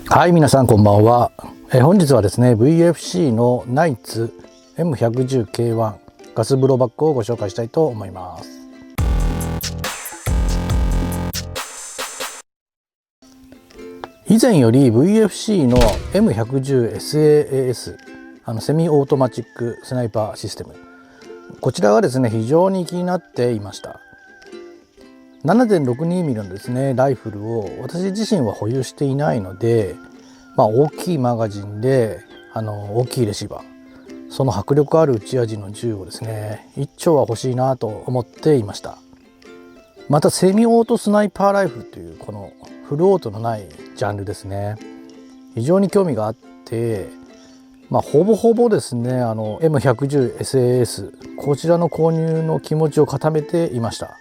はい、皆さんこんばんは。本日はですね VFC のナイツ M110K1 ガス風呂バッグをご紹介したいと思います。以前より VFC の M110SAAS セミオートマチックスナイパーシステム、こちらがですね非常に気になっていました。 7.62mm のですねライフルを私自身は保有していないので、大きいマガジンで大きいレシーバー、その迫力ある撃ち味の銃をですね一丁は欲しいなと思っていました。またセミオートスナイパーライフルというこのフルオートのないジャンルですね、非常に興味があって、ほぼほぼですねM110SAS こちらの購入の気持ちを固めていました。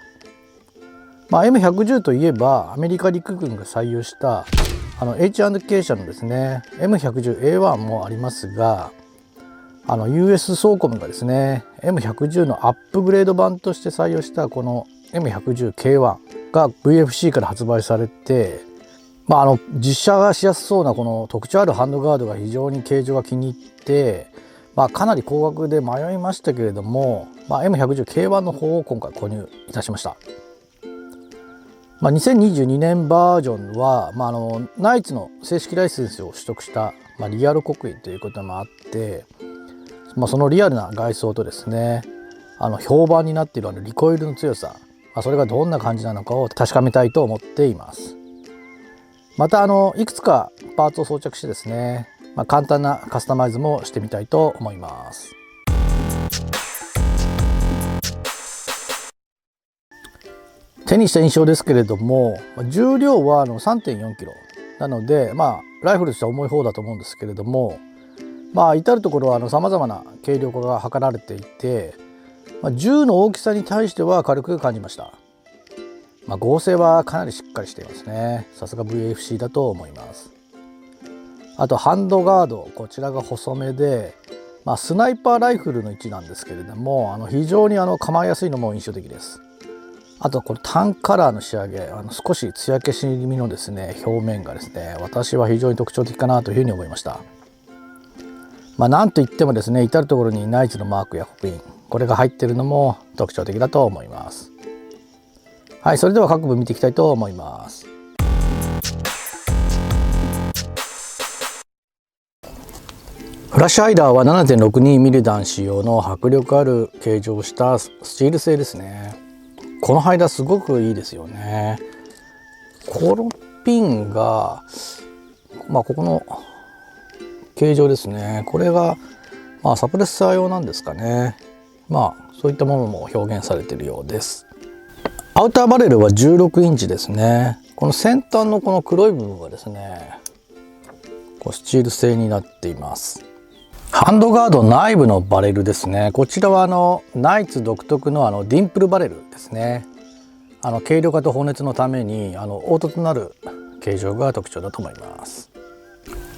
M110 といえばアメリカ陸軍が採用したH&K 社のですね M110A1 もありますが、US ソーコムがですね M110 のアップグレード版として採用したこの M110K1 が VFC から発売されて、実写がしやすそうなこの特徴あるハンドガードが非常に形状が気に入って、かなり高額で迷いましたけれども、M110K1 の方を今回購入いたしました。2022年バージョンは、ナイツの正式ライセンスを取得した、リアル刻印ということもあって、そのリアルな外装とですね評判になっているリコイルの強さ、それがどんな感じなのかを確かめたいと思っています。またいくつかパーツを装着してですね、簡単なカスタマイズもしてみたいと思います。手にした印象ですけれども、重量は3.4 キロなので、ライフルとしては重い方だと思うんですけれども、至る所はさまざまな軽量化が図られていて、銃の大きさに対しては軽く感じました。剛性はかなりしっかりしていますね。さすが VFC だと思います。あとハンドガード、こちらが細めで、スナイパーライフルの位置なんですけれども、非常に構えやすいのも印象的です。あとこのタンカラーの仕上げ、少し艶消し気味のですね表面がですね、私は非常に特徴的かなというふうに思いました。なんといってもですね、至る所にナイツのマークや刻印、これが入っているのも特徴的だと思います。はい、それでは各部見ていきたいと思います。フラッシュハイダーは 7.62mm 弾仕様の迫力ある形状をしたスチール製ですね。このハイダーすごくいいですよね。このピンが、ここの形状ですね。これが、サプレッサー用なんですかね。そういったものも表現されているようです。アウターバレルは16インチですね。この先端のこの黒い部分はですね、スチール製になっています。ハンドガード内部のバレルですね。こちらはナイツ独特のディンプルバレルですね。軽量化と放熱のために凹凸となる形状が特徴だと思います。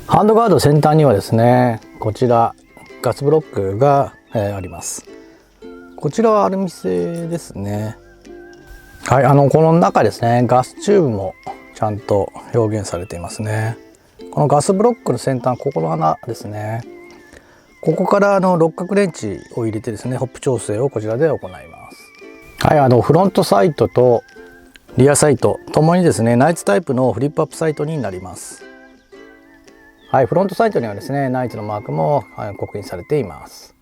ハンドガード先端にはですね、こちらガスブロックが、あります。こちらはアルミ製ですね。はい、この中ですね、ガスチューブもちゃんと表現されていますね。このガスブロックの先端、ここの穴ですね。ここから六角レンチを入れてですね、ホップ調整をこちらで行います。はい、フロントサイトとリアサイトともにですね、ナイツタイプのフリップアップサイトになります。はい、フロントサイトにはですね、ナイツのマークも刻印されています。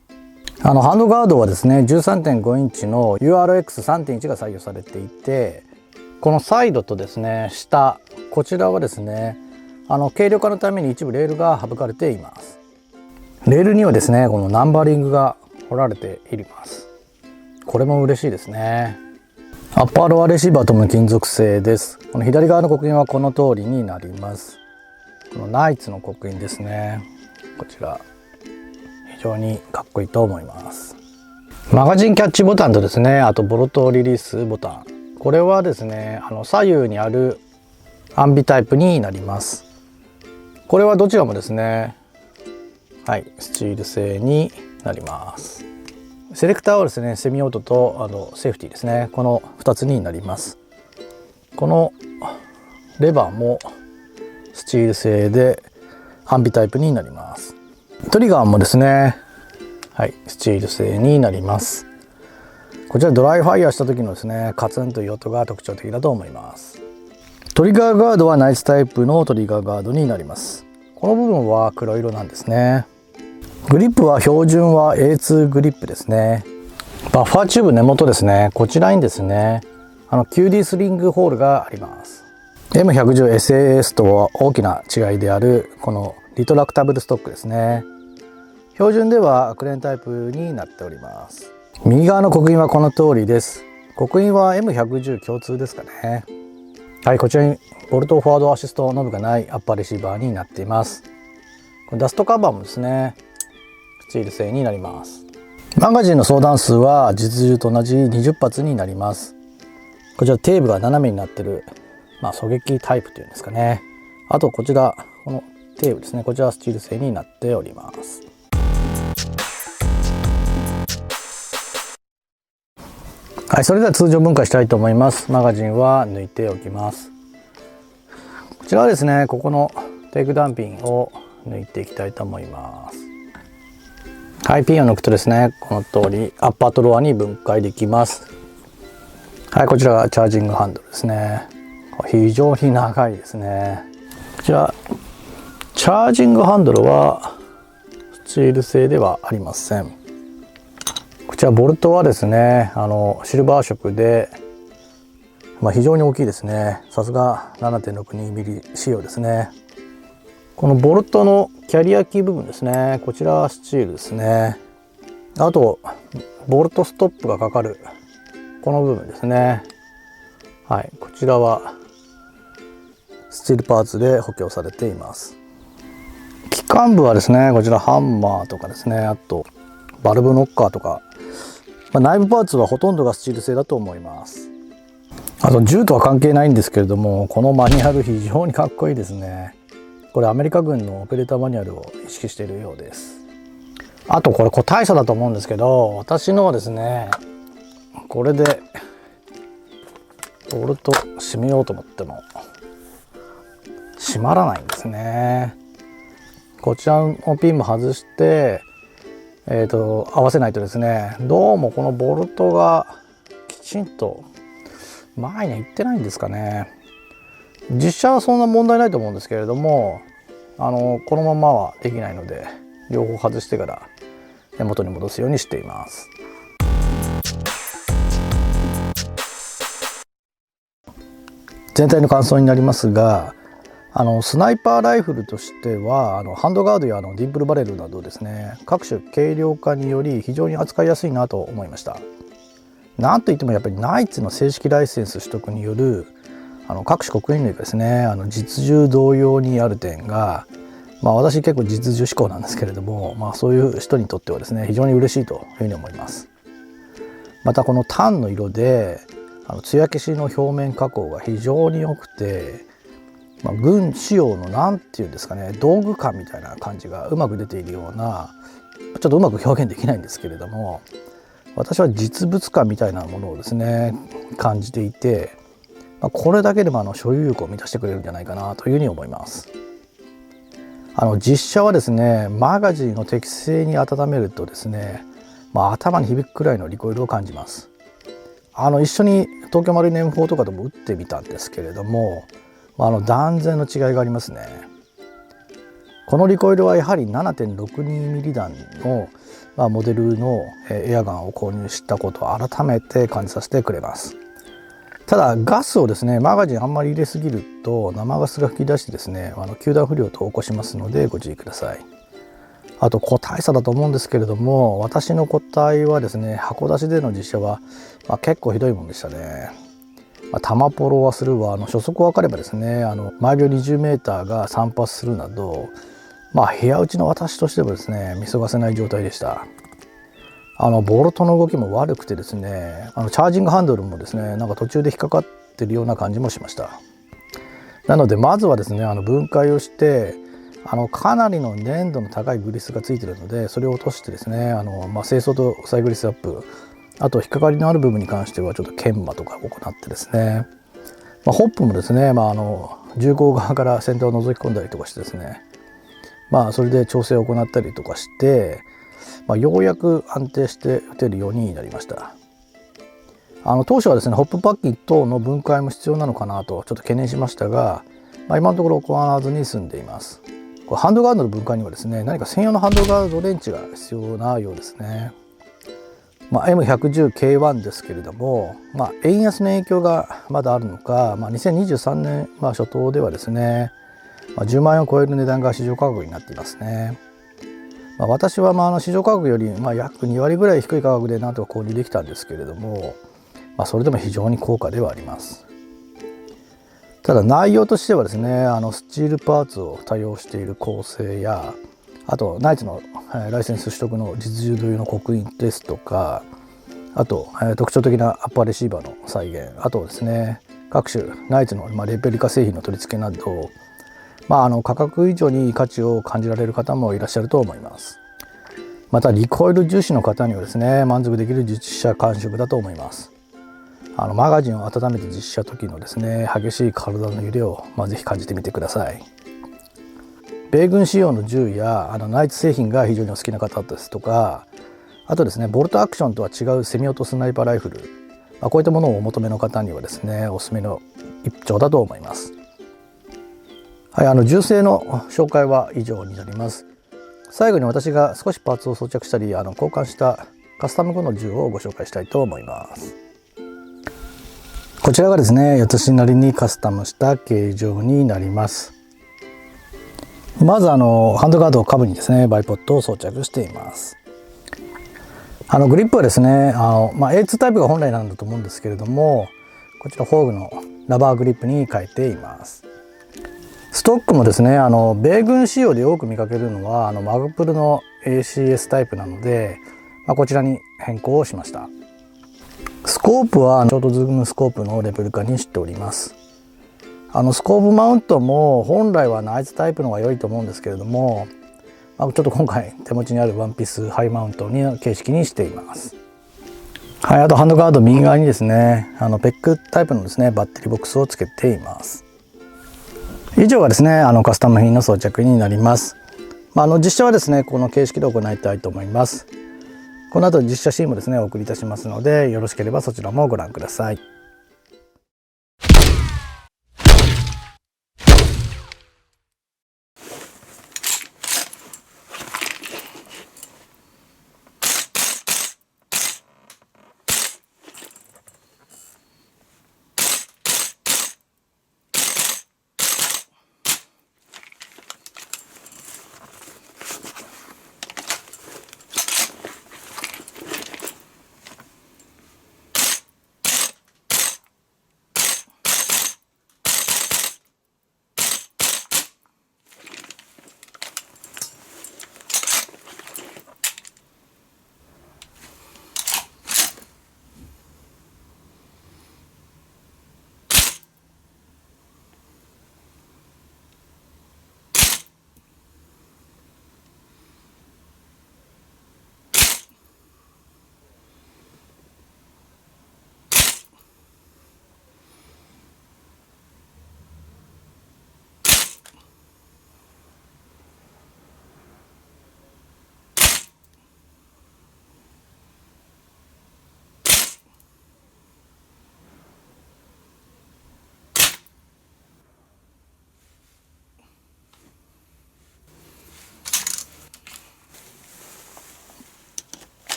ハンドガードはですね、13.5 インチの URX3.1 が採用されていて、このサイドとですね、下、こちらはですね、軽量化のために一部レールが省かれています。レールにはですね、このナンバリングが彫られています。これも嬉しいですね。アッパーロアレシーバーとも金属製です。この左側の刻印はこの通りになります。このナイツの刻印ですね。こちら非常にかっこいいと思います。マガジンキャッチボタンとですね、あとボルトリリースボタン、これはですね左右にあるアンビタイプになります。これはどちらもですね、はい、スチール製になります。セレクターはですね、セミオートとセーフティーですね、この2つになります。このレバーもスチール製で半微タイプになります。トリガーもですね、はい、スチール製になります。こちらドライファイヤーした時のですね、カツンという音が特徴的だと思います。トリガーガードはナイツタイプのトリガーガードになります。この部分は黒色なんですね。グリップは標準は A2 グリップですね。バッファーチューブ根元ですね、こちらにですね、QD スリングホールがあります。 M110SAS とは大きな違いであるこのリトラクタブルストックですね。標準ではクレーンタイプになっております。右側の刻印はこの通りです。刻印は M110 共通ですかね。はい、こちらにボルトフォワードアシストノブがないアッパーレシーバーになっています。これダストカバーもですね、スチール製になります。マガジンの相談数は実銃と同じ20発になります。こちらテーブが斜めになってる、狙撃タイプというんですかね。あとこちらこのテーブですね、こちらはスチール製になっております。はい、それでは通常分解したいと思います。マガジンは抜いておきます。こちらはですね、ここのテイクダウンピンを抜いていきたいと思います。はい、ピンを抜くとですね、この通りアッパートロアに分解できます。はい、こちらがチャージングハンドルですね。非常に長いですね。こちらチャージングハンドルはスチール製ではありません。こちらボルトはですね、シルバー色で、非常に大きいですね。さすが 7.62mm 仕様ですね。このボルトのキャリアキー部分ですね、こちらはスチールですね。あとボルトストップがかかるこの部分ですね。はい、こちらはスチールパーツで補強されています。機関部はですね、こちらハンマーとかですね、あとバルブノッカーとか、内部パーツはほとんどがスチール製だと思います。あと銃とは関係ないんですけれども、このマニュアル非常にかっこいいですね。これアメリカ軍のオペレーターマニュアルを意識しているようです。あとこれ個体差だと思うんですけど、私のはですね、これでボルト締めようと思っても締まらないんですね。こちらのピンも外して合わせないとですね、どうもこのボルトがきちんと前には行ってないんですかね。実写はそんな問題ないと思うんですけれども、このままはできないので両方外してから元に戻すようにしています。全体の感想になりますが、スナイパーライフルとしてはハンドガードやディンプルバレルなどですね、各種軽量化により非常に扱いやすいなと思いました。なんといってもやっぱりナイツの正式ライセンス取得による各種刻印類がですね、実銃同様にある点が、私結構実銃志向なんですけれども、そういう人にとってはですね、非常に嬉しいというふうに思います。またこのタンの色で艶消しの表面加工が非常に良くて、軍仕様のなんていうんですかね、道具感みたいな感じがうまく出ているような、ちょっとうまく表現できないんですけれども、私は実物感みたいなものをですね感じていて、これだけでも所有欲を満たしてくれるんじゃないかなというふうに思います。実写はですね、マガジンを適正に温めるとですね、頭に響くくらいのリコイルを感じます。一緒に東京マリーン M4 とかでも撃ってみたんですけれども、断然の違いがありますね。このリコイルはやはり 7.62mm 弾のモデルのエアガンを購入したことを改めて感じさせてくれます。ただガスをですね、マガジンあんまり入れすぎると生ガスが噴き出してですね、糾弾不良と起こしますのでご注意ください。あと個体差だと思うんですけれども、私の個体はですね、箱出しでの実写は、結構ひどいもんでしたね。弾ポロはするわ、初速分かればですね、毎秒 20m が3発するなど、部屋打ちの私としてもですね、見過ごせない状態でした。ボルトの動きも悪くてですね、チャージングハンドルもですね、途中で引っかかってるような感じもしました。なのでまずはですね、分解をしてかなりの粘度の高いグリスがついているので、それを落としてですね、清掃と再グリスアップ、あと引っかかりのある部分に関してはちょっと研磨とか行ってですね、ホップもですね、銃口側から先端を覗き込んだりとかしてですね、それで調整を行ったりとかして、ようやく安定して撃てるようになりました。当初はですねホップパッキン等の分解も必要なのかなとちょっと懸念しましたが、今のところ行わずに済んでいます。これハンドガードの分解にはですね何か専用のハンドガードレンチが必要なようですね。M110K1 ですけれども、円安の影響がまだあるのか、2023年、初頭ではですね、10万円を超える値段が市場価格になっていますね。私は市場価格より約2割ぐらい低い価格でなんとか購入できたんですけれども、それでも非常に高価ではあります。ただ内容としてはですねスチールパーツを多用している構成や、あとナイツのライセンス取得の実銃用の刻印ですとか、あと特徴的なアッパーレシーバーの再現、あとですね各種ナイツのレプリカ製品の取り付けなど、価格以上に価値を感じられる方もいらっしゃると思います。またリコイル重視の方にはですね満足できる実車感触だと思います。マガジンを温めて実施した時のですね激しい体の揺れをぜひ感じてみてください。米軍仕様の銃やナイツ製品が非常にお好きな方ですとか、あとですねボルトアクションとは違うセミオートスナイパーライフル、こういったものをお求めの方にはですねおすすめの一丁だと思います。銃声の紹介は以上になります。最後に私が少しパーツを装着したり交換したカスタム後の銃をご紹介したいと思います。こちらがですね私なりにカスタムした形状になります。まずハンドガードを下部にですねバイポットを装着しています。グリップはですねA2 タイプが本来なんだと思うんですけれども、こちらフォーグのラバーグリップに変えています。ストックもですね米軍仕様でよく見かけるのはマグプルの ACS タイプなので、こちらに変更をしました。スコープはショートズームスコープのレプリカにしております。スコープマウントも本来はナイツタイプの方が良いと思うんですけれども、ちょっと今回手持ちにあるワンピースハイマウントの形式にしています。あとハンドガード右側にですねペックタイプのですねバッテリーボックスをつけています。以上がですねカスタム品の装着になります。実写はですねこの形式で行いたいと思います。この後実写シーンもですねお送りいたしますので、よろしければそちらもご覧ください。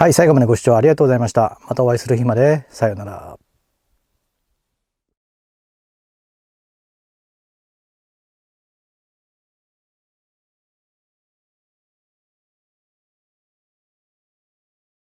はい、最後までご視聴ありがとうございました。またお会いする日まで。さようなら。